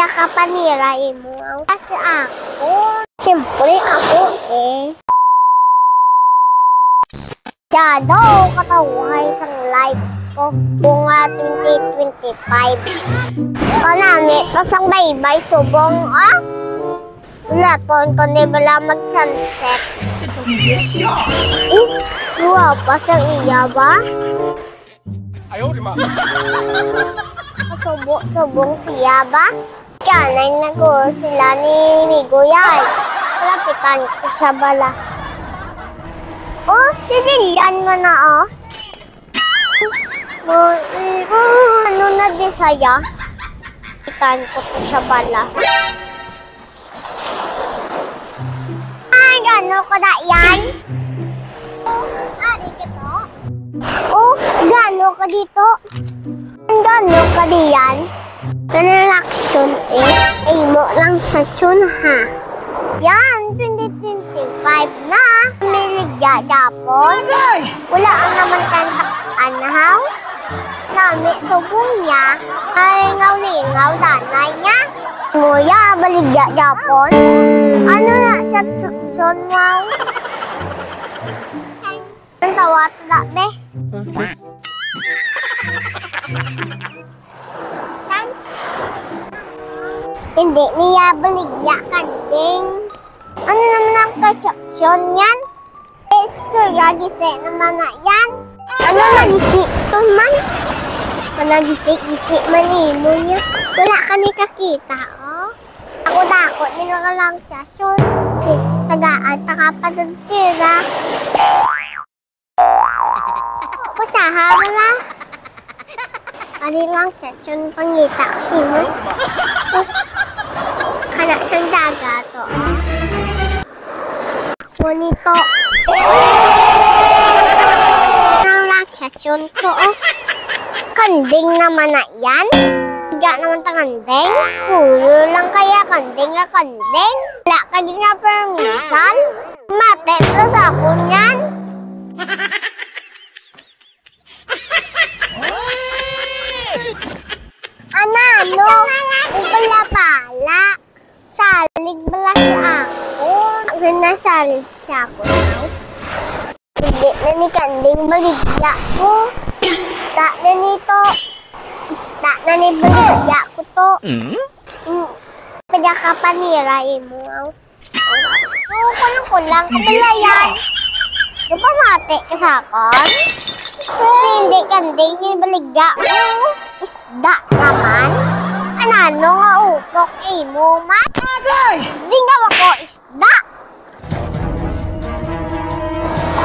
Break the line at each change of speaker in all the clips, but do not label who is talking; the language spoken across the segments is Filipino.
Kaya ka panirain mo. Kasi ako. Siyempre ako eh. Shadow, katawhay sa live ko. Bunga 2025. Kanami, pasang baybay, subong wala ton, kundi bala mag-sunset. Wow, pasang iya ba?
Ayaw, di ma.
Subong siya ba? Kanay nag-uo sila ni Miguyay. Lapitan ko siya bala. Oh, sinilyan mo na ano na di saya? Lapitan ko siya bala. Ay, gano'n ko na yan? Ari ka to? Oh, gano'n ka dito? Gano'n ka diyan? Kanalaksyon ay mo lang sa sun ha. Yan, 2025 na. Miligya Japon. Wala ang naman kantakan ha. Nami subong niya ay ngaw-lingaw danay niya. Nguya, baligya Japon. Ano na sa tsuksyon wow? Ang tawat na be. Hindi niya baligya kanding. Ano naman ang tsuksyon yan? Istorya gisi naman na yan. Ano nagisi to man? Nagisi-gisi manimo niya. Wala ka ni kakita, oh. Ako dako, nila lang siya. So, tagaan, takapadagtira. Kusaha, wala. Ari lang siya, yun pangita ko sino. Kanak siyang daga to. Bonito. Nang lang siya, yun ko, oh. Kanding naman na yan. Higa naman ta kanding. Hulo lang kaya kanding na kanding. Wala ka din nga permisan. Mate ko sa ako niyan. Ano? Pala. Salig bala siya ako. Nasalig siya ako now. Hindi na ni kanding baligya ko. Isda na nito. Isda na ni baligya ko to. Kaya ka panirain mo. Kulang. Kabalayan. Di ba mati ka sa akin? Hindi kanding ni baligya ko. Isda naman. Ano nga utok mo man? Hindi nga ako isda.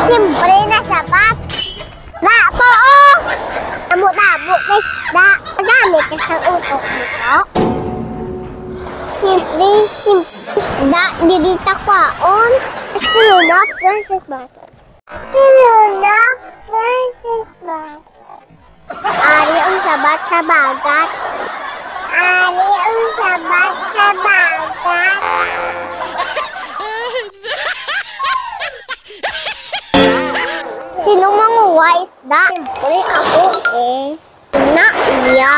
Siyempre nasabat. Rapo Tabo na isda. Magamit ka sa utok mo. Siyempre isda. Didita kwaon. Siluna versus butter. Ari ang sabat sa bagat. Sino manguha isda? Siyempre ako eh. Na iya.